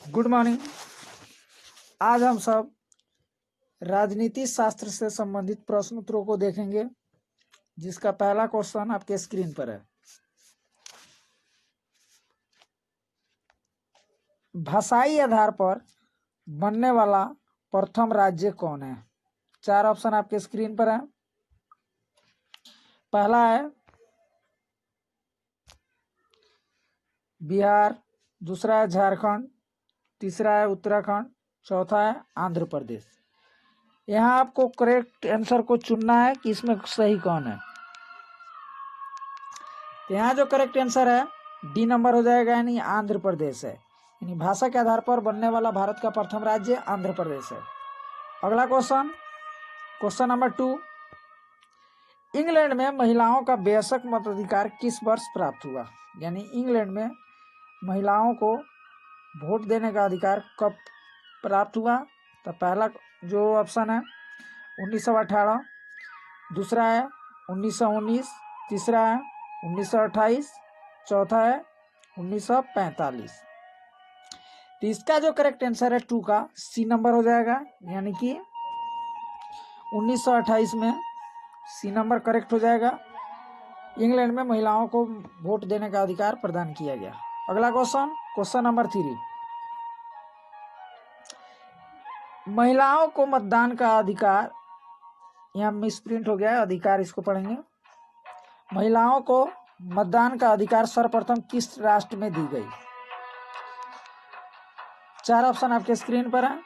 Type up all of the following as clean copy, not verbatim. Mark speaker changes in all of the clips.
Speaker 1: Good morning. आज हम सब राजनीति शास्त्र से संबंधित प्रश्न उत्तरों को देखेंगे, जिसका पहला क्वेश्चन आपके स्क्रीन पर है। भाषाई आधार पर बनने वाला प्रथम राज्य कौन है? चार ऑप्शन आपके स्क्रीन पर है। पहला है बिहार, दूसरा है झारखंड, तीसरा है उत्तराखंड, चौथा है आंध्र प्रदेश। यहाँ आपको करेक्ट आंसर को चुनना है कि इसमें सही कौन है। तो यहाँ जो करेक्ट आंसर है डी नंबर हो जाएगा, यानी आंध्र प्रदेश है। यानी भाषा के आधार पर बनने वाला भारत का प्रथम राज्य आंध्र प्रदेश है। अगला क्वेश्चन नंबर 2, इंग्लैंड में महिलाओं का बेशक मताधिकार किस वर्ष प्राप्त हुआ? यानी इंग्लैंड में महिलाओं को वोट देने का अधिकार कब प्राप्त हुआ? तो पहला जो ऑप्शन है 1918, दूसरा है 1919, तीसरा है 1928, चौथा है 1945। तो इसका जो करेक्ट आंसर है 2 का सी नंबर हो जाएगा, यानी कि 1928 में सी नंबर करेक्ट हो जाएगा। इंग्लैंड में महिलाओं को वोट देने का अधिकार प्रदान किया गया। अगला क्वेश्चन नंबर 3, महिलाओं को मतदान का अधिकार, यहाँ मिसप्रिंट हो गया है, अधिकार इसको पढ़ेंगे। महिलाओं को मतदान का अधिकार सर्वप्रथम किस राष्ट्र में दी गई? चार ऑप्शन आपके स्क्रीन पर है,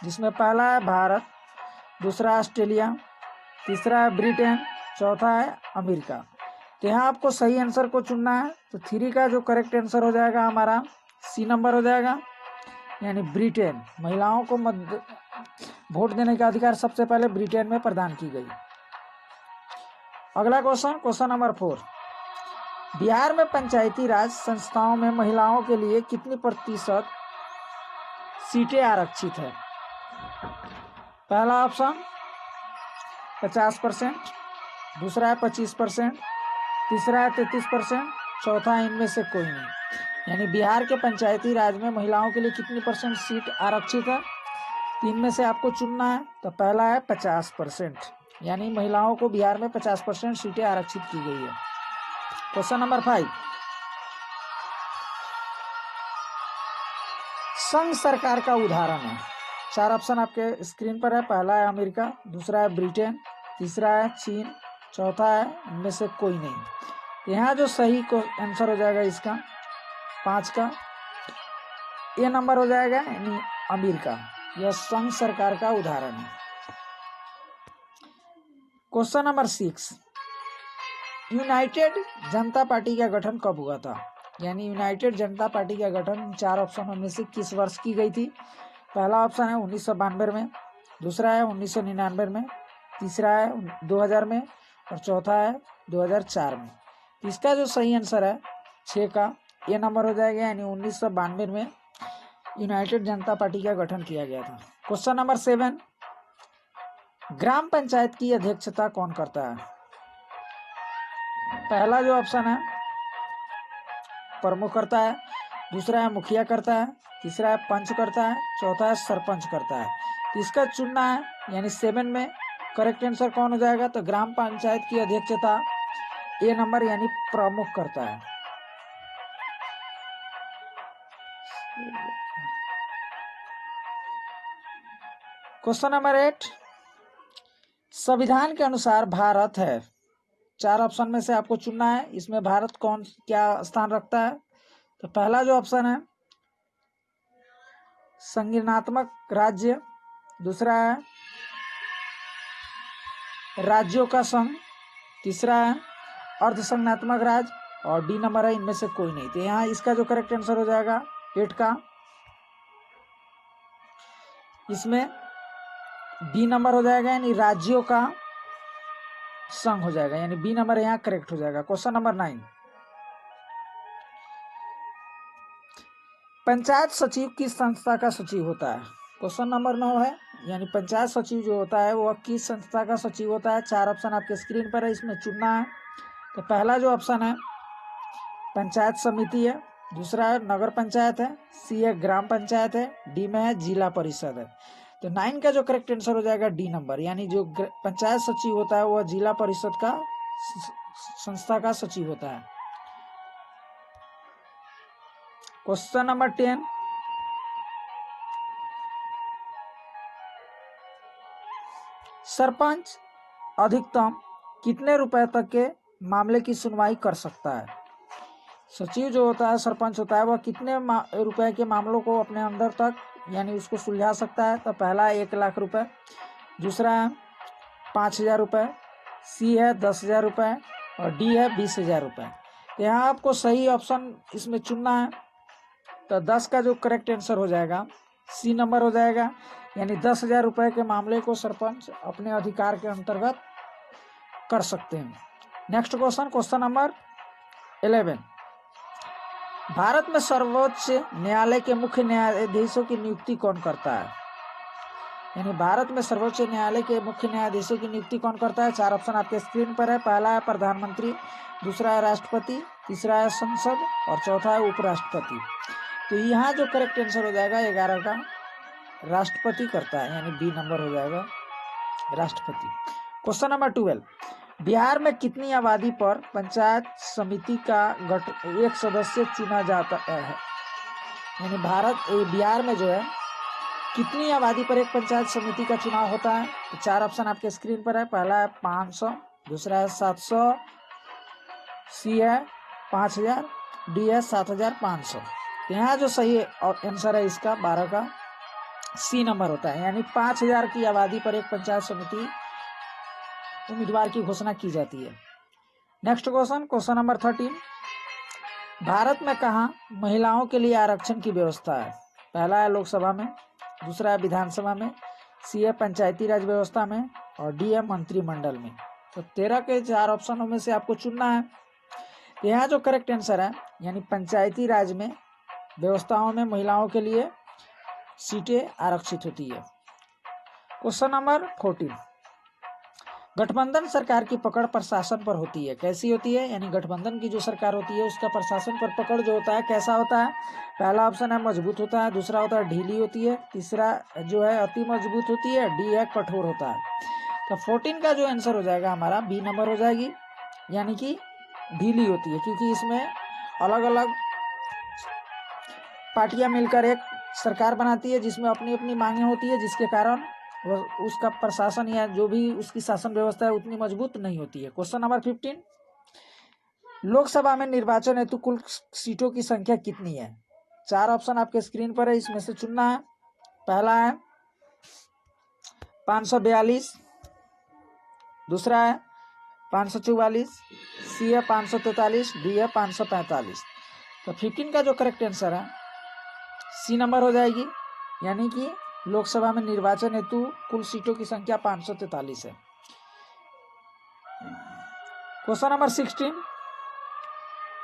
Speaker 1: जिसमें पहला है भारत, दूसरा ऑस्ट्रेलिया, तीसरा है ब्रिटेन, चौथा है अमेरिका। तो यहाँ आपको सही आंसर को चुनना है। तो 3 का जो करेक्ट आंसर हो जाएगा हमारा सी नंबर हो जाएगा, यानी ब्रिटेन। महिलाओं को वोट देने का अधिकार सबसे पहले ब्रिटेन में प्रदान की गई। अगला क्वेश्चन नंबर 4, बिहार में पंचायती राज संस्थाओं में महिलाओं के लिए कितनी प्रतिशत सीटें आरक्षित है? पहला ऑप्शन 50%, दूसरा है 25%, तीसरा है 33%, चौथा है इनमें से कोई नहीं। यानी बिहार के पंचायती राज में महिलाओं के लिए कितनी परसेंट सीट आरक्षित है? 3 में से आपको चुनना है। तो पहला है 50%, यानी महिलाओं को बिहार में 50% सीटें आरक्षित की गई है। क्वेश्चन नंबर 5, संघ सरकार का उदाहरण है। चार ऑप्शन आपके स्क्रीन पर है। पहला है अमेरिका, दूसरा है ब्रिटेन, तीसरा है चीन, चौथा है इनमें से कोई नहीं। यहाँ जो सही को आंसर हो जाएगा इसका 5 का ए नंबर हो जाएगा, यानी अमेरिका। यह संघ सरकार का उदाहरण है। क्वेश्चन नंबर 6, यूनाइटेड जनता पार्टी का गठन कब हुआ था? यानी यूनाइटेड जनता पार्टी का गठन 4 ऑप्शनों में से किस वर्ष की गई थी? पहला ऑप्शन है 1992 में, दूसरा है 1999 में, तीसरा है 2000 में और चौथा है 2004 में। इसका जो सही आंसर है 6 का ये नंबर हो जाएगा, यानी 1992 में यूनाइटेड जनता पार्टी का गठन किया गया था। क्वेश्चन नंबर 7, ग्राम पंचायत की अध्यक्षता कौन करता है? पहला जो ऑप्शन है प्रमुख करता है, दूसरा है मुखिया करता है, तीसरा है पंच करता है, चौथा है सरपंच करता है। तो इसका चुनना है, यानी 7 में करेक्ट आंसर कौन हो जाएगा? तो ग्राम पंचायत की अध्यक्षता ए नंबर, यानी प्रमुख करता है। क्वेश्चन नंबर 8, संविधान के अनुसार भारत है। 4 ऑप्शन में से आपको चुनना है, इसमें भारत कौन क्या स्थान रखता है? तो पहला जो ऑप्शन है संगठनात्मक राज्य, दूसरा है राज्यों का संघ, तीसरा है अर्धसंघात्मक राज्य और डी नंबर है इनमें से कोई नहीं। तो यहाँ इसका जो करेक्ट आंसर हो जाएगा 8 का, इसमें बी नंबर हो जाएगा, यानी राज्यों का संघ हो जाएगा, यानी बी नंबर यहाँ करेक्ट हो जाएगा। क्वेश्चन नंबर 9, पंचायत सचिव किस संस्था का सचिव होता है? क्वेश्चन नंबर 9 है, यानी पंचायत सचिव जो होता है वह किस संस्था का सचिव होता है? 4 ऑप्शन आपके स्क्रीन पर है, इसमें चुनना है। तो पहला जो ऑप्शन है पंचायत समिति है, दूसरा है नगर पंचायत है, सी है ग्राम पंचायत है, डी में है जिला परिषद है। तो 9 का जो करेक्ट आंसर हो जाएगा डी नंबर, यानी जो पंचायत सचिव होता है वह जिला परिषद का संस्था का सचिव होता है। क्वेश्चन नंबर 10, सरपंच अधिकतम कितने रुपए तक के मामले की सुनवाई कर सकता है? सचिव जो होता है, सरपंच होता है, वह कितने रुपए के मामलों को अपने अंदर तक यानी उसको सुलझा सकता है? तो पहला है 1 लाख रुपए, दूसरा है 5,000 रुपये, सी है 10,000 रुपये और डी है 20,000 रुपये। यहाँ आपको सही ऑप्शन इसमें चुनना है। तो 10 का जो करेक्ट आंसर हो जाएगा सी नंबर हो जाएगा, यानी 10,000 रुपये के मामले को सरपंच अपने अधिकार के अंतर्गत कर सकते हैं। Next question, question number 11, Bharat में सर्वोच्च न्यायालय के मुख्य न्यायाधीशों की नियुक्ति कौन करता है? यानी भारत में सर्वोच्च न्यायालय के मुख्य न्यायाधीशों की नियुक्ति कौन करता है? 4 ऑप्शन आपके स्क्रीन पर है। पहला है प्रधानमंत्री, दूसरा है राष्ट्रपति, तीसरा है संसद और चौथा है उपराष्ट्रपति। तो यहाँ जो करेक्ट आंसर हो जाएगा 11 का राष्ट्रपति करता है, यानी बी नंबर हो जाएगा राष्ट्रपति। क्वेश्चन नंबर 12, बिहार में कितनी आबादी पर पंचायत समिति का एक सदस्य चुना जाता है? यानी बिहार में जो है कितनी आबादी पर एक पंचायत समिति का चुनाव होता है? तो 4 ऑप्शन आपके स्क्रीन पर है। पहला है 500, दूसरा है 700, सी है 5,000, डी है 7,500। यहाँ जो सही आंसर है इसका 12 का सी नंबर होता है, यानी 5,000 की आबादी पर एक पंचायत समिति उम्मीदवार की घोषणा की जाती है। Next question, question number 13, Bharat में कहाँ महिलाओं के लिए आरक्षण की व्यवस्था है? पहला है लोकसभा में, दूसरा है विधानसभा में, सी है पंचायती राज व्यवस्था में और डी है मंत्रिमंडल में। तो 13 के 4 ऑप्शनों में से आपको चुनना है। तो यहाँ जो करेक्ट आंसर है, यानी पंचायती राज में व्यवस्थाओं में महिलाओं के लिए सीटें आरक्षित होती है। क्वेश्चन नंबर 14, गठबंधन सरकार की पकड़ प्रशासन पर होती है, कैसी होती है? यानी गठबंधन की जो सरकार होती है उसका प्रशासन पर पकड़ जो होता है कैसा होता है? पहला ऑप्शन है मजबूत होता है, दूसरा होता है ढीली होती है, तीसरा जो है अति मजबूत होती है, डी है कठोर होता है। तो 14 का जो आंसर हो जाएगा हमारा बी नंबर हो जाएगी, यानी कि ढीली होती है, क्योंकि इसमें अलग अलग पार्टियां मिलकर एक सरकार बनाती है जिसमें अपनी अपनी मांगे होती है, जिसके कारण उसका प्रशासन या जो भी उसकी शासन व्यवस्था है उतनी मजबूत नहीं होती है। क्वेश्चन नंबर 15, लोकसभा में निर्वाचन हेतु कुल सीटों की संख्या कितनी है? 4 ऑप्शन आपके स्क्रीन पर है, इसमें से चुनना है। पहला है 542, दूसरा है 544, सी है 543, डी है 545। तो 15 का जो करेक्ट आंसर है सी नंबर हो जाएगी, यानी कि लोकसभा में निर्वाचन हेतु कुल सीटों की संख्या 543 है। क्वेश्चन नंबर 16,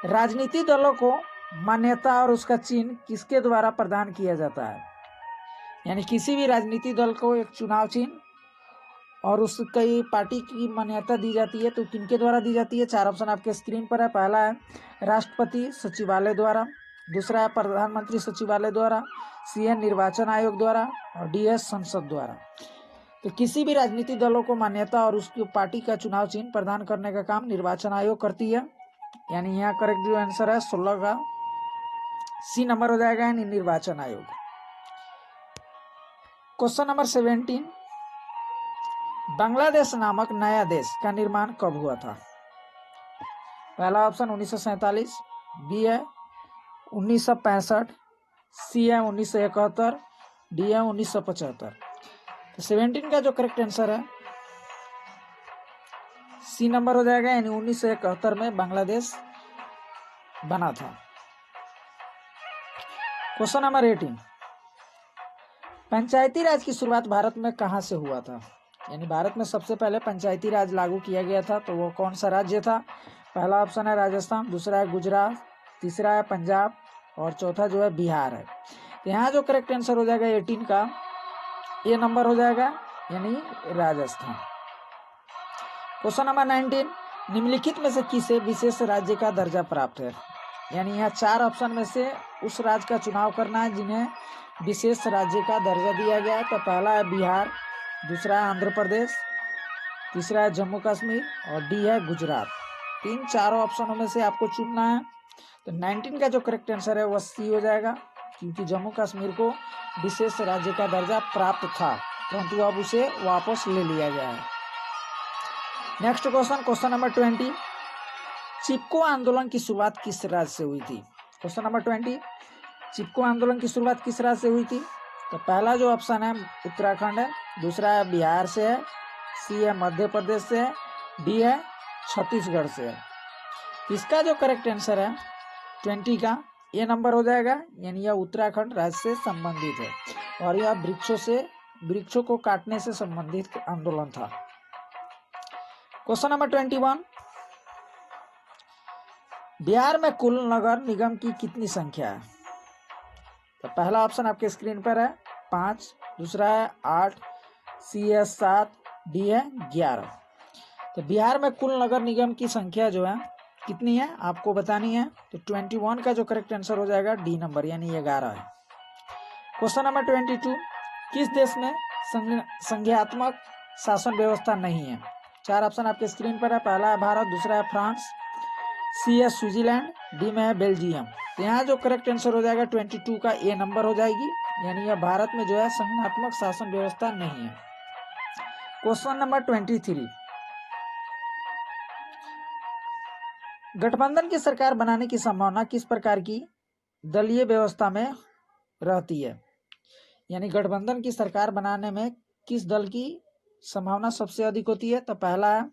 Speaker 1: राजनीतिक दलों को मान्यता और उसका चिन्ह किसके द्वारा प्रदान किया जाता है? यानी किसी भी राजनीतिक दल को एक चुनाव चिन्ह और उसकी पार्टी की मान्यता दी जाती है, तो किनके द्वारा दी जाती है? 4 ऑप्शन आपके स्क्रीन पर है। पहला है राष्ट्रपति सचिवालय द्वारा, दूसरा है प्रधानमंत्री सचिवालय द्वारा, सी है निर्वाचन आयोग द्वारा और डी है संसद द्वारा। तो किसी भी राजनीतिक दलों को मान्यता और उसकी पार्टी का चुनाव चिन्ह प्रदान करने का काम निर्वाचन आयोग करती है, यानी यहाँ करेक्ट जो आंसर है 16 का सी नंबर हो जाएगा, यानी निर्वाचन आयोग। क्वेश्चन नंबर 17, बांग्लादेश नामक नया देश का निर्माण कब हुआ था? पहला ऑप्शन 1947, बी है 1965, सी है 1971, डी है 1975। तो 17 का जो करेक्ट आंसर है सी नंबर हो जाएगा, यानी 1971 में बांग्लादेश बना था। क्वेश्चन नंबर 18, पंचायती राज की शुरुआत भारत में कहां से हुआ था? यानी भारत में सबसे पहले पंचायती राज लागू किया गया था, तो वो कौन सा राज्य था? पहला ऑप्शन है राजस्थान, दूसरा है गुजरात, तीसरा है पंजाब और चौथा जो है बिहार है। तो यहाँ जो करेक्ट आंसर हो जाएगा 18 का ए नंबर हो जाएगा, यानी राजस्थान। क्वेश्चन नंबर 19, निम्नलिखित में से किसे विशेष राज्य का दर्जा प्राप्त है? यानी यहाँ 4 ऑप्शन में से उस राज्य का चुनाव करना है जिन्हें विशेष राज्य का दर्जा दिया गया है। तो पहला है बिहार, दूसरा है आंध्र प्रदेश, तीसरा है जम्मू कश्मीर और डी है गुजरात। इन चारों ऑप्शनों में से आपको चुनना है। तो 19 का जो करेक्ट आंसर है वो सी हो जाएगा, क्योंकि जम्मू कश्मीर को विशेष राज्य का दर्जा प्राप्त था, परंतु अब उसे वापस ले लिया गया है। नेक्स्ट क्वेश्चन नंबर 20, चिपको आंदोलन की शुरुआत किस राज्य से हुई थी? क्वेश्चन नंबर 20, चिपको आंदोलन की शुरुआत किस राज्य से हुई थी? तो पहला जो ऑप्शन है उत्तराखंड है, दूसरा है बिहार से है, सी है मध्य प्रदेश से है, डी है छत्तीसगढ़ से है। इसका जो करेक्ट आंसर है 20 का ए नंबर हो जाएगा, यानी यह उत्तराखंड राज्य से संबंधित है और यह वृक्षों को काटने से संबंधित आंदोलन था। क्वेश्चन नंबर 21, बिहार में कुल नगर निगम की कितनी संख्या है? तो पहला ऑप्शन आपके स्क्रीन पर है 5, दूसरा है 8, सी है 7, डी है 11। तो बिहार में कुल नगर निगम की संख्या जो है कितनी है आपको बतानी है। तो 21 का जो करेक्ट आंसर हो जाएगा डी नंबर, यानी 11 है। क्वेश्चन नंबर 22, किस देश में संघीयात्मक शासन व्यवस्था नहीं है? 4 ऑप्शन आपके स्क्रीन पर है, पहला है भारत, दूसरा है फ्रांस, सी है स्विट्जरलैंड, डी में है बेल्जियम। तो यहाँ जो करेक्ट आंसर हो जाएगा 22 का ए नंबर हो जाएगी, यानी यह भारत में जो है संघात्मक शासन व्यवस्था नहीं है। क्वेश्चन नंबर 23, गठबंधन की सरकार बनाने की संभावना किस प्रकार की दलीय व्यवस्था में रहती है? यानी गठबंधन की सरकार बनाने में किस दल की संभावना सबसे अधिक होती है? तो पहला है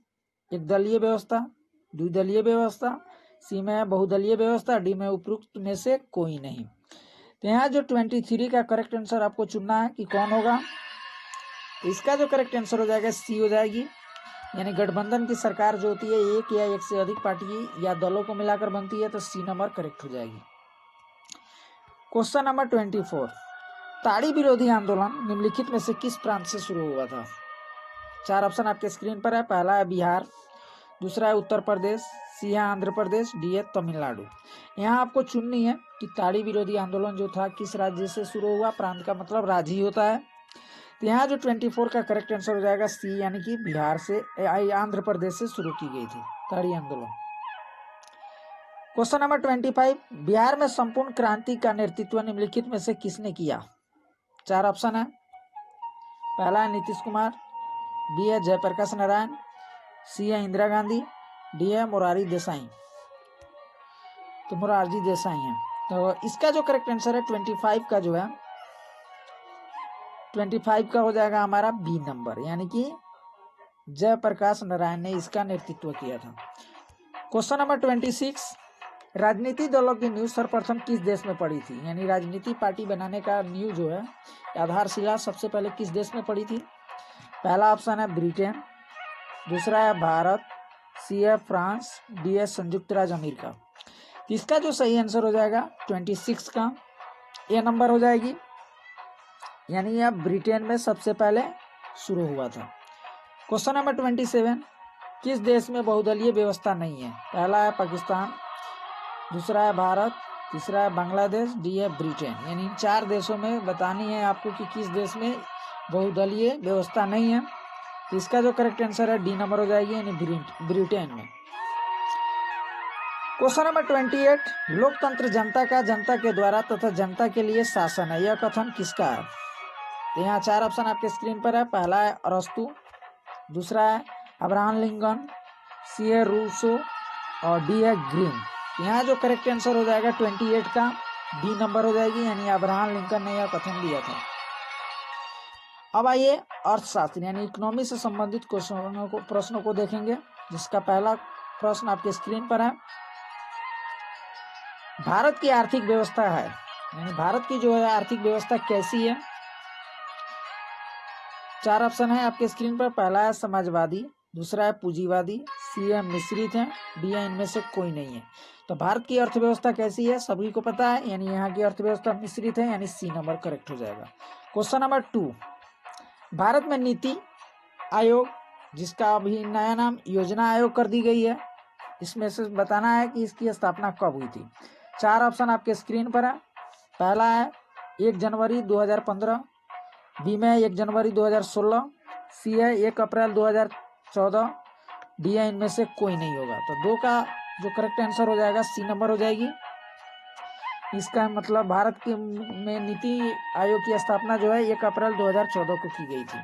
Speaker 1: एक दलीय व्यवस्था, द्विदलीय व्यवस्था, सी में है बहुदलीय व्यवस्था, डी में उपरोक्त में से कोई नहीं। तो यहाँ जो 23 का करेक्ट आंसर आपको चुनना है कि कौन होगा। तो इसका जो करेक्ट आंसर हो जाएगा सी हो जाएगी, यानी गठबंधन की सरकार जो होती है एक या एक से अधिक पार्टी या दलों को मिलाकर बनती है, तो सी नंबर करेक्ट हो जाएगी। क्वेश्चन नंबर 24, ताड़ी विरोधी आंदोलन निम्नलिखित में से किस प्रांत से शुरू हुआ था? 4 ऑप्शन आपके स्क्रीन पर है, पहला है बिहार, दूसरा है उत्तर प्रदेश, सी है आंध्र प्रदेश, डी है तमिलनाडु। यहाँ आपको चुननी है कि ताड़ी विरोधी आंदोलन जो था किस राज्य से शुरू हुआ। प्रांत का मतलब राज्य ही होता है। तो यहाँ जो 24 का करेक्ट आंसर हो जाएगा सी, यानी कि बिहार से आंध्र प्रदेश से शुरू की गई थी ताड़ी आंदोलन। क्वेश्चन नंबर 25, बिहार में संपूर्ण क्रांति का नेतृत्व निम्नलिखित में से किसने किया? 4 ऑप्शन है, पहला है नीतीश कुमार, बी है जयप्रकाश नारायण, सी है इंदिरा गांधी, डी है मोरारजी देसाई। तो मोरारजी देसाई है। तो इसका जो करेक्ट आंसर है 25 का जो है 25 का हो जाएगा हमारा बी नंबर, यानी कि जयप्रकाश नारायण ने इसका नेतृत्व किया था। क्वेश्चन नंबर 26, राजनीति दलों की नींव सर्वप्रथम किस देश में पड़ी थी? यानी राजनीति पार्टी बनाने का नींव जो है आधारशिला सबसे पहले किस देश में पड़ी थी? पहला ऑप्शन है ब्रिटेन, दूसरा है भारत, सी है फ्रांस, डी है संयुक्त राज्य अमेरिका। इसका जो सही आंसर हो जाएगा 26 का ए नंबर हो जाएगी, यानी यह ब्रिटेन में सबसे पहले शुरू हुआ था। क्वेश्चन नंबर 27, किस देश में बहुदलीय व्यवस्था नहीं है? पहला है पाकिस्तान, दूसरा है भारत, तीसरा है बांग्लादेश, डी है ब्रिटेन। यानी इन 4 देशों में बतानी है आपको कि किस देश में बहुदलीय व्यवस्था नहीं है। तो इसका जो करेक्ट आंसर है डी नंबर हो जाएगी, यानी ब्रिटेन में। क्वेश्चन नंबर 28, लोकतंत्र जनता का, जनता के द्वारा तथा जनता के लिए शासन है, यह कथन किसका है? तो यहाँ 4 ऑप्शन आपके स्क्रीन पर है, पहला है अरस्तु, दूसरा है अब्राहम लिंकन, सी है रूसो और डी है ग्रीन। यहाँ जो करेक्ट आंसर हो जाएगा 28 का डी नंबर हो जाएगी, यानी अब्राहम लिंकन ने यह कथन दिया था। अब आइए अर्थशास्त्र यानी इकोनॉमी से संबंधित प्रश्नों को देखेंगे, जिसका पहला प्रश्न आपके स्क्रीन पर है। भारत की आर्थिक व्यवस्था है, यानी भारत की जो है आर्थिक व्यवस्था कैसी है? 4 ऑप्शन है आपके स्क्रीन पर, पहला है समाजवादी, दूसरा है पूंजीवादी, सी है मिश्रित है, डी है इनमें से कोई नहीं है। तो भारत की अर्थव्यवस्था कैसी है सभी को पता है, यानी यहाँ की अर्थव्यवस्था मिश्रित है, यानी सी नंबर करेक्ट हो जाएगा। क्वेश्चन नंबर 2, भारत में नीति आयोग, जिसका अभी नया नाम योजना आयोग कर दी गई है, इसमें से बताना है कि इसकी स्थापना कब हुई थी। 4 ऑप्शन आपके स्क्रीन पर है। पहला है 1 जनवरी 2015, बी में 1 जनवरी 2016, सी है 1 अप्रैल 2014, डी है इनमें से कोई नहीं होगा। तो 2 का जो करेक्ट आंसर हो जाएगा सी नंबर हो जाएगी। इसका मतलब भारत की में नीति आयोग की स्थापना जो है 1 अप्रैल 2014 को की गई थी।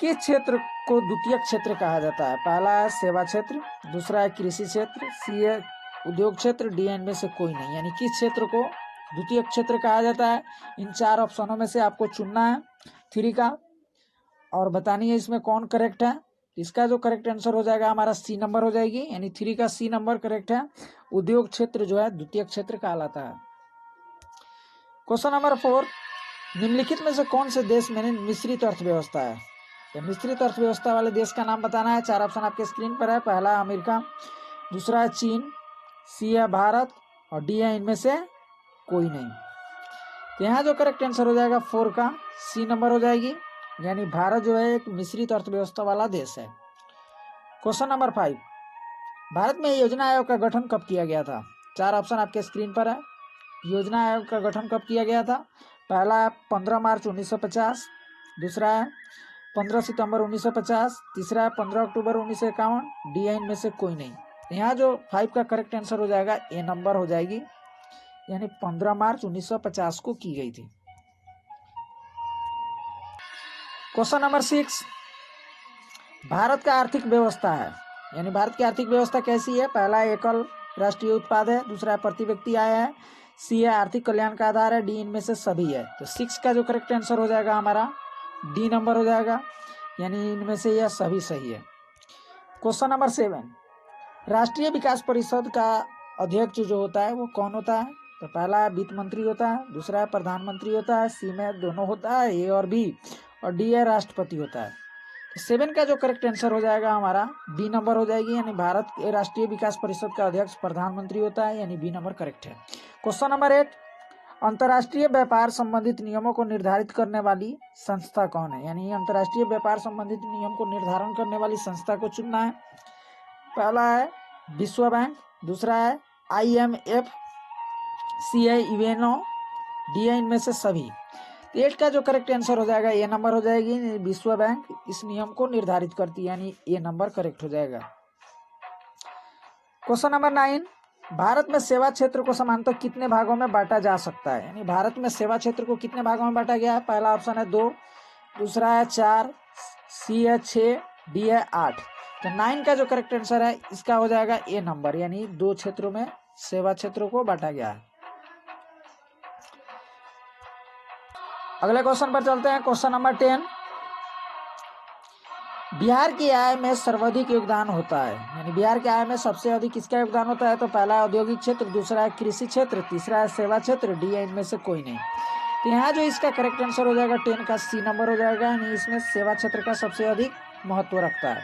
Speaker 1: किस क्षेत्र को द्वितीय क्षेत्र कहा जाता है? पहला है सेवा क्षेत्र, दूसरा है कृषि क्षेत्र, सी है उद्योग क्षेत्र, डी इनमें से कोई नहीं। यानी किस क्षेत्र को द्वितीय क्षेत्र कहा जाता है? इन 4 ऑप्शनों में से आपको चुनना है 3 का और बतानी है इसमें कौन करेक्ट है। इसका जो करेक्ट आंसर हो जाएगा हमारा सी नंबर हो जाएगी, यानी 3 का सी नंबर करेक्ट है। उद्योग क्षेत्र जो है द्वितीय क्षेत्र कहलाता है। क्वेश्चन नंबर 4, निम्नलिखित में से कौन से देश में मिश्रित अर्थव्यवस्था है? तो मिश्रित अर्थव्यवस्था वाले देश का नाम बताना है। 4 ऑप्शन आपके स्क्रीन पर है। पहला है अमेरिका, दूसरा है चीन, सी है भारत और डी है इनमें से कोई नहीं। तो यहाँ जो करेक्ट आंसर हो जाएगा 4 का सी नंबर हो जाएगी, यानी भारत जो है एक मिश्रित अर्थव्यवस्था वाला देश है। क्वेश्चन नंबर 5, भारत में योजना आयोग का गठन कब किया गया था? 4 ऑप्शन आपके स्क्रीन पर है। योजना आयोग का गठन कब किया गया था? पहला है 15 मार्च 1950, दूसरा है 15 सितंबर 1950, तीसरा है 15 अक्टूबर 1951, डी है इनमें से कोई नहीं। यहाँ जो 5 का करेक्ट आंसर हो जाएगा ए नंबर हो जाएगी, यानी 15 मार्च 1950 को की गई थी। क्वेश्चन नंबर 6, भारत का आर्थिक व्यवस्था है, यानी भारत की आर्थिक व्यवस्था कैसी है? पहला एकल राष्ट्रीय उत्पाद है, दूसरा प्रति व्यक्ति आय है, सी है आर्थिक कल्याण का आधार है, डी इनमें से सभी है। तो 6 का जो करेक्ट आंसर हो जाएगा हमारा डी नंबर हो जाएगा, यानी इनमें से यह सभी सही है। क्वेश्चन नंबर 7, राष्ट्रीय विकास परिषद का अध्यक्ष जो होता है वो कौन होता है? तो पहला है वित्त मंत्री होता है, दूसरा है प्रधानमंत्री होता है, सी में दोनों होता है ए और बी, और डी है राष्ट्रपति होता है। 7 का जो करेक्ट आंसर हो जाएगा हमारा बी नंबर हो जाएगी, यानी भारत के राष्ट्रीय विकास परिषद का अध्यक्ष प्रधानमंत्री होता है, यानी बी नंबर करेक्ट है। क्वेश्चन नंबर 8, अंतर्राष्ट्रीय व्यापार संबंधित नियमों को निर्धारित करने वाली संस्था कौन है? यानी अंतर्राष्ट्रीय व्यापार संबंधित नियम को निर्धारण करने वाली संस्था को चुनना है। पहला है विश्व बैंक, दूसरा है IMF, सी है यूएनओ, डी है इनमें से सभी। 8 का जो करेक्ट आंसर हो जाएगा ए नंबर हो जाएगी, विश्व बैंक इस नियम को निर्धारित करती है, यानी ए नंबर करेक्ट हो जाएगा। क्वेश्चन नंबर 9, भारत में सेवा क्षेत्र को समानतः कितने भागों में बांटा जा सकता है? यानी भारत में सेवा क्षेत्र को कितने भागों में बांटा गया है? पहला ऑप्शन है 2, दूसरा है 4, सी है 6, डी है 8। तो 9 का जो करेक्ट आंसर है इसका हो जाएगा ए नंबर, यानी 2 क्षेत्रों में सेवा क्षेत्रों को बांटा गया है। अगले क्वेश्चन पर चलते हैं। क्वेश्चन नंबर 10, बिहार की आय में सर्वाधिक योगदान होता है, यानी बिहार की आय में सबसे अधिक किसका योगदान होता है? तो पहला औद्योगिक क्षेत्र, दूसरा है कृषि क्षेत्र, तीसरा है सेवा क्षेत्र, डी है इनमें से कोई नहीं। तो यहाँ जो इसका करेक्ट आंसर हो जाएगा 10 का सी नंबर हो जाएगा, यानी इसमें सेवा क्षेत्र का सबसे अधिक महत्व रखता है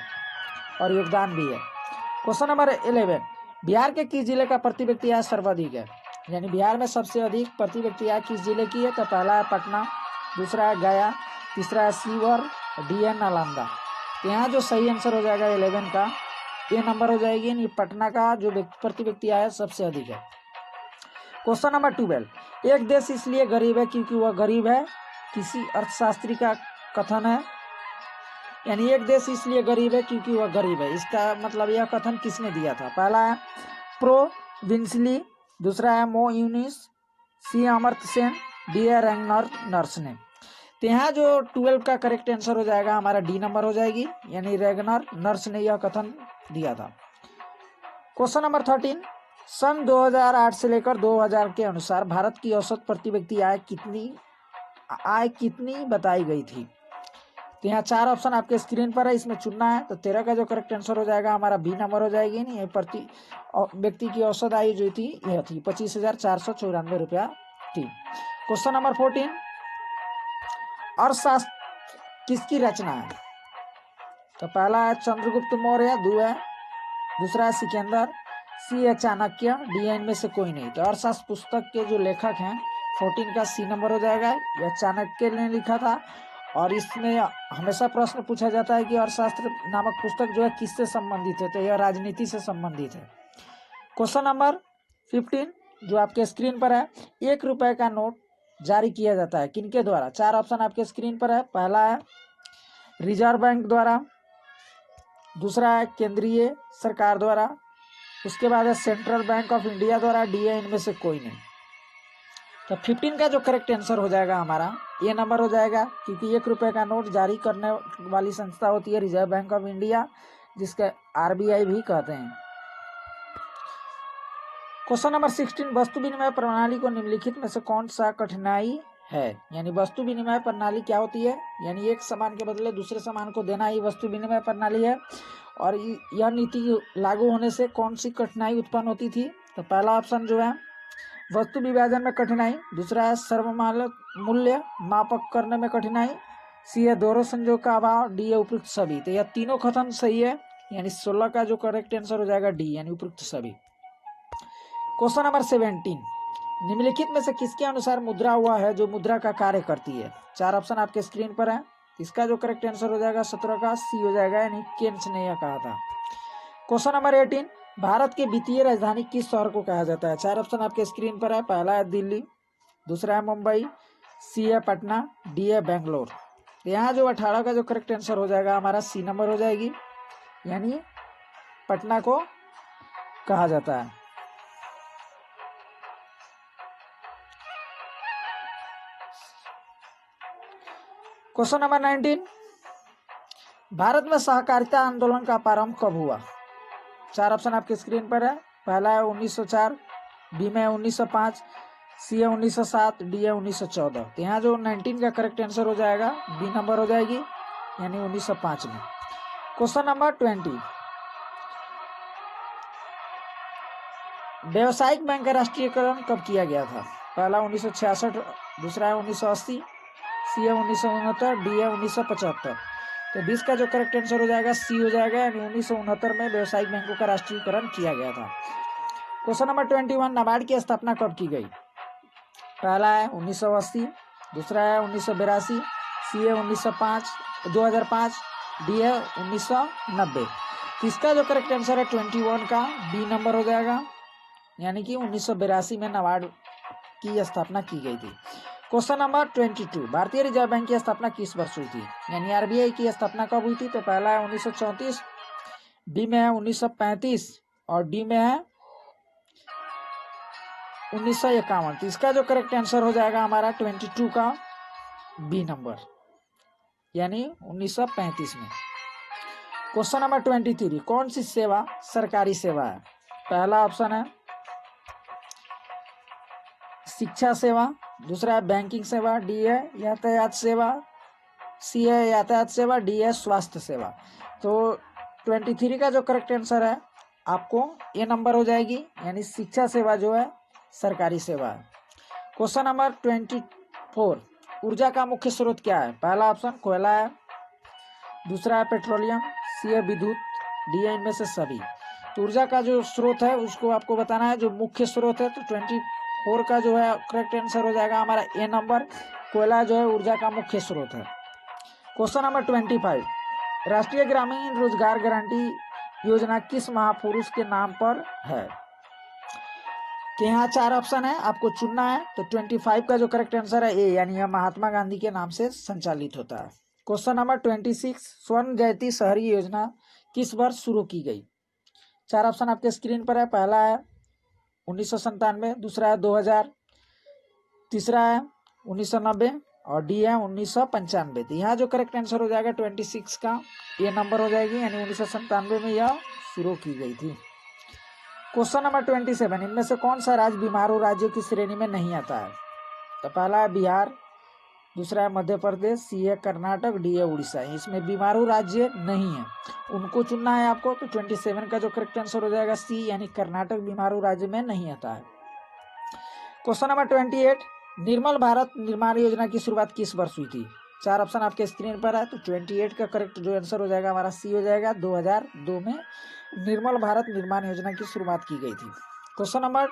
Speaker 1: और योगदान भी है। क्वेश्चन नंबर 11, बिहार के किस जिले का प्रति व्यक्ति आय सर्वाधिक है? यानी बिहार में सबसे अधिक प्रति व्यक्ति आय किस जिले की है? तो पहला है पटना, दूसरा है गया, तीसरा है सीवर, डी है नालंदा। तो यहाँ जो सही आंसर हो जाएगा 11 का ए नंबर हो जाएगी, यानी पटना का जो प्रति व्यक्ति आय सबसे अधिक है। क्वेश्चन नंबर 12, एक देश इसलिए गरीब है क्योंकि वह गरीब है, किसी अर्थशास्त्री का कथन है। यानी एक देश इसलिए गरीब है क्योंकि वह गरीब है, इसका मतलब यह कथन किसने दिया था? पहला है प्रोविंसली, दूसरा है मो यूनिस, सी अमर्त्य सेन, डी है रैगनर नर्स ने। तो यहाँ जो 12 का करेक्ट आंसर हो जाएगा हमारा डी नंबर हो जाएगी, यानी रैगनर नर्स ने यह कथन दिया था। क्वेश्चन नंबर 13, सन 2008 से लेकर 2000 के अनुसार भारत की औसत प्रति व्यक्ति आय कितनी बताई गई थी? तो यहाँ 4 ऑप्शन आपके स्क्रीन पर है, इसमें चुनना है। तो 13 का जो करेक्ट आंसर हो जाएगा हमारा बी नंबर हो जाएगी, नहीं प्रति व्यक्ति की औसत आयु जो थी यह थी 25,494 रुपया थी। क्वेश्चन नंबर 14, अर्थशास्त्र किसकी रचना है? तो पहला है चंद्रगुप्त मौर्य, दूसरा है सिकंदर, सी है चाणक्य, डी है इनमें से कोई नहीं। तो अर्थशास्त्र पुस्तक के जो लेखक हैं 14 का सी नंबर हो जाएगा, यह चाणक्य ने लिखा था। और इसमें हमेशा प्रश्न पूछा जाता है कि अर्थशास्त्र नामक पुस्तक जो है किससे संबंधित है? तो यह राजनीति से संबंधित है। क्वेश्चन नंबर 15 जो आपके स्क्रीन पर है, 1 रुपए का नोट जारी किया जाता है किनके द्वारा? 4 ऑप्शन आपके स्क्रीन पर है। पहला है रिजर्व बैंक द्वारा, दूसरा है केंद्रीय सरकार द्वारा, उसके बाद है सेंट्रल बैंक ऑफ इंडिया द्वारा, डी है इनमें से कोई नहीं। तो 15 का जो करेक्ट आंसर हो जाएगा हमारा ये नंबर हो जाएगा, क्योंकि 1 रुपए का नोट जारी करने वाली संस्था होती है रिजर्व बैंक ऑफ इंडिया, जिसके आरबीआई भी कहते हैं। क्वेश्चन नंबर 16 वस्तु विनिमय प्रणाली को निम्नलिखित में से कौन सा कठिनाई है? यानी वस्तु विनिमय प्रणाली क्या होती है? यानी एक सामान के बदले दूसरे सामान को देना ही वस्तु विनिमय प्रणाली है। और यह नीति लागू होने से कौन सी कठिनाई उत्पन्न होती थी? तो पहला ऑप्शन जो है वस्तु विभाजन में कठिनाई, दूसरा है सर्वमान्य मूल्य मापक करने में कठिनाई, सी है दोहरे संयोग का अभाव, डी है उपयुक्त सभी। तो यह तीनों कथन सही है, यानी 16 का जो करेक्ट आंसर हो जाएगा डी यानी उपयुक्त सभी। क्वेश्चन नंबर 17 निम्नलिखित में से किसके अनुसार मुद्रा हुआ है जो मुद्रा का कार्य करती है? 4 ऑप्शन आपके स्क्रीन पर है। इसका जो करेक्ट आंसर हो जाएगा 17 का सी हो जाएगा, यानी केन्स ने यह कहा था। क्वेश्चन नंबर 18 भारत के वित्तीय राजधानी किस शहर को कहा जाता है? 4 ऑप्शन आपके स्क्रीन पर है। पहला है दिल्ली, दूसरा है मुंबई, सी है पटना, डी है बेंगलोर। यहाँ जो 18 का जो करेक्ट आंसर हो जाएगा हमारा सी नंबर हो जाएगी, यानी पटना को कहा जाता है। क्वेश्चन नंबर 19 भारत में सहकारिता आंदोलन का प्रारंभ कब हुआ? 4 ऑप्शन आपके स्क्रीन पर है। पहला है 1904, बी में 1905, सी है 1907, डी है 1914। तो यहाँ जो 19 का करेक्ट आंसर हो जाएगा बी नंबर हो जाएगी, यानी 1905 में। क्वेश्चन नंबर 20 व्यावसायिक बैंक का राष्ट्रीयकरण कब किया गया था? पहला 1966, दूसरा है 1980, सी है 1969, डी है 1975। तो 20 का जो करेक्ट आंसर हो जाएगा सी हो जाएगा, यानी 1969 में व्यावसायिक बैंकों का राष्ट्रीयकरण किया गया था। क्वेश्चन नंबर 21 नाबार्ड की स्थापना कब की गई? पहला है 1980, दूसरा है 1982, सी है 2005, डी है 1990। तो इसका जो करेक्ट आंसर है 21 का बी नंबर हो जाएगा, यानी कि 1982 में नाबार्ड की स्थापना की गई थी। क्वेश्चन नंबर 22 भारतीय रिजर्व बैंक की स्थापना किस वर्ष हुई थी? यानी आरबीआई की स्थापना कब हुई थी? तो पहला है 1934, बी में है 1935 और डी में है 1951। तो इसका जो करेक्ट आंसर हो जाएगा हमारा 22 का बी नंबर, यानी 1935 में। क्वेश्चन नंबर 23 कौन सी सेवा सरकारी सेवा है? पहला ऑप्शन है शिक्षा सेवा, दूसरा है बैंकिंग सेवा, डी है यातायात सेवा, सी है यातायात सेवा, डी है स्वास्थ्य सेवा। तो 23 का जो करेक्ट आंसर है आपको ए नंबर हो जाएगी, यानी शिक्षा सेवा जो है सरकारी सेवा है। क्वेश्चन नंबर 24 ऊर्जा का मुख्य स्रोत क्या है? पहला ऑप्शन कोयला है, दूसरा है पेट्रोलियम, सी है विद्युत, डी है इनमें से सभी। तो ऊर्जा का जो स्रोत है उसको आपको बताना है, जो मुख्य स्रोत है। तो 24 का जो है करेक्ट आंसर हो जाएगा हमारा ए नंबर, कोयला जो है ऊर्जा का मुख्य स्रोत है। क्वेश्चन नंबर 25 राष्ट्रीय ग्रामीण रोजगार गारंटी योजना किस महापुरुष के नाम पर है? कि यहाँ 4 ऑप्शन है, आपको चुनना है। तो 25 का जो करेक्ट आंसर है ए, यानी यह महात्मा गांधी के नाम से संचालित होता है। क्वेश्चन नंबर 26 स्वर्ण जयती शहरी योजना किस वर्ष शुरू की गई? 4 ऑप्शन आपके स्क्रीन पर है। पहला है 1997, दूसरा है 2000, तीसरा है 1990 और डी है 1995। तो यहाँ जो करेक्ट आंसर हो जाएगा 26 का ए नंबर हो जाएगी, यानी 1997 में यह शुरू की गई थी। क्वेश्चन नंबर 27 इनमें से कौन सा राज्य बीमारू राज्यों की श्रेणी में नहीं आता है? तो पहला है बिहार, दूसरा है मध्य प्रदेश, सी है कर्नाटक, डी है उड़ीसा। इसमें बीमारू राज्य नहीं है, उनको चुनना है आपको। तो 27 का जो करेक्ट आंसर हो जाएगा सी, यानी कर्नाटक बीमारू राज्य में नहीं आता है। क्वेश्चन नंबर 28 निर्मल भारत निर्माण योजना की शुरुआत किस वर्ष हुई थी? 4 ऑप्शन आपके स्क्रीन पर है। तो 28 का करेक्ट जो आंसर हो जाएगा हमारा सी हो जाएगा, 2002 में निर्मल भारत निर्माण योजना की शुरुआत की गई थी। क्वेश्चन नंबर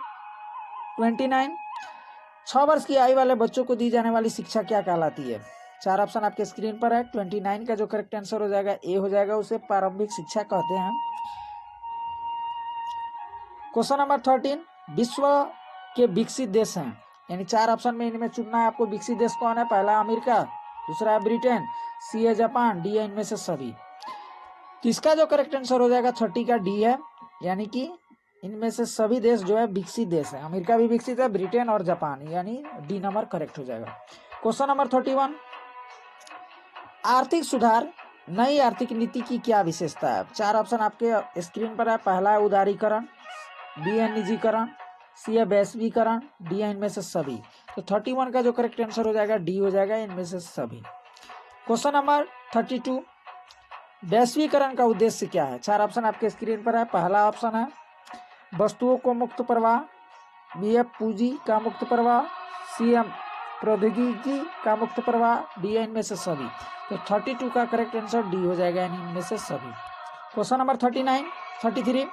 Speaker 1: 29 6 वर्ष की आयु वाले बच्चों को दी जाने वाली शिक्षा क्या कहलाती है? 4 ऑप्शन आपके स्क्रीन पर है। 29 का जो करेक्ट आंसर हो जाएगा ए हो जाएगा, उसे प्रारंभिक शिक्षा कहते हैं। क्वेश्चन नंबर 13, विश्व के विकसित देश हैं, यानी 4 ऑप्शन में इनमें चुनना है आपको। विकसित देश कौन है? पहला अमेरिका, दूसरा है ब्रिटेन, सी है जापान, डी है इनमें से सभी। तो इसका जो करेक्ट आंसर हो जाएगा 30 का डी है, यानी कि इनमें से सभी देश जो है विकसित देश है। अमेरिका भी विकसित है, ब्रिटेन और जापान, यानी डी नंबर करेक्ट हो जाएगा। क्वेश्चन नंबर 31, आर्थिक सुधार नई आर्थिक नीति की क्या विशेषता है? 4 ऑप्शन आपके स्क्रीन पर है। पहला है उदारीकरण, बी है निजीकरण, सी है वैश्वीकरण, डी है इनमें से सभी। तो 31 का जो करेक्ट आंसर हो जाएगा डी हो जाएगा, इनमें से सभी। क्वेश्चन नंबर 32, वैश्वीकरण का उद्देश्य क्या है? 4 ऑप्शन आपके स्क्रीन पर है। पहला ऑप्शन है वस्तुओं को मुक्त प्रवाह, बी है पूंजी का मुक्त प्रवाह, सी है प्रौद्योगिकी का मुक्त प्रवाह, डी है इनमें से सभी। तो 32 का करेक्ट आंसर डी हो जाएगा, यानी इनमें से सभी। क्वेश्चन नंबर 33,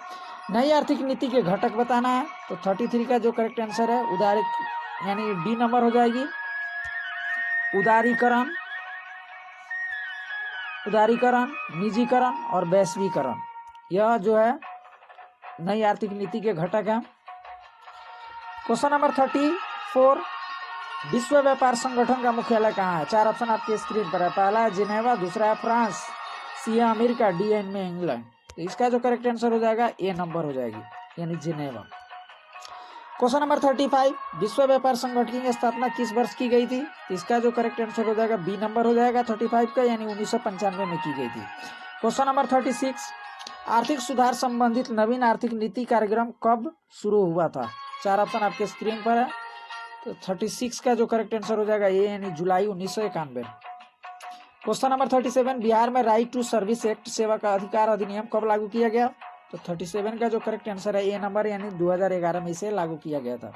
Speaker 1: नई आर्थिक नीति के घटक बताना है। तो 33 का जो करेक्ट आंसर है यानी डी नंबर हो जाएगी। उदारीकरण, निजीकरण और वैश्वीकरण, यह जो है नई आर्थिक नीति के घटक हैं। क्वेश्चन नंबर 34, विश्व व्यापार संगठन का मुख्यालय कहाँ है? 4 ऑप्शन आपके स्क्रीन पर है। पहला है जिनेवा, दूसरा है फ्रांस, सी है अमेरिका, डी है इनमें इंग्लैंड। तो इसका जो करेक्ट आंसर हो जाएगा ए नंबर हो जाएगी, यानी जिनेवा। क्वेश्चन नंबर 35, विश्व व्यापार संगठन की स्थापना किस वर्ष की गई थी? तो इसका जो करेक्ट आंसर हो जाएगा बी नंबर हो जाएगा 35 का, यानी 1995 में की गई थी। क्वेश्चन नंबर 36, आर्थिक सुधार संबंधित नवीन आर्थिक नीति कार्यक्रम कब शुरू हुआ था? 4 ऑप्शन आपके स्क्रीन पर है। तो 36 का जो करेक्ट आंसर हो जाएगा ए, यानी जुलाई 1991। क्वेश्चन नंबर 37, बिहार में राइट टू सर्विस एक्ट, सेवा का अधिकार अधिनियम कब लागू किया गया? तो 37 का जो करेक्ट आंसर है ए नंबर, यानी 2011 में इसे लागू किया गया था।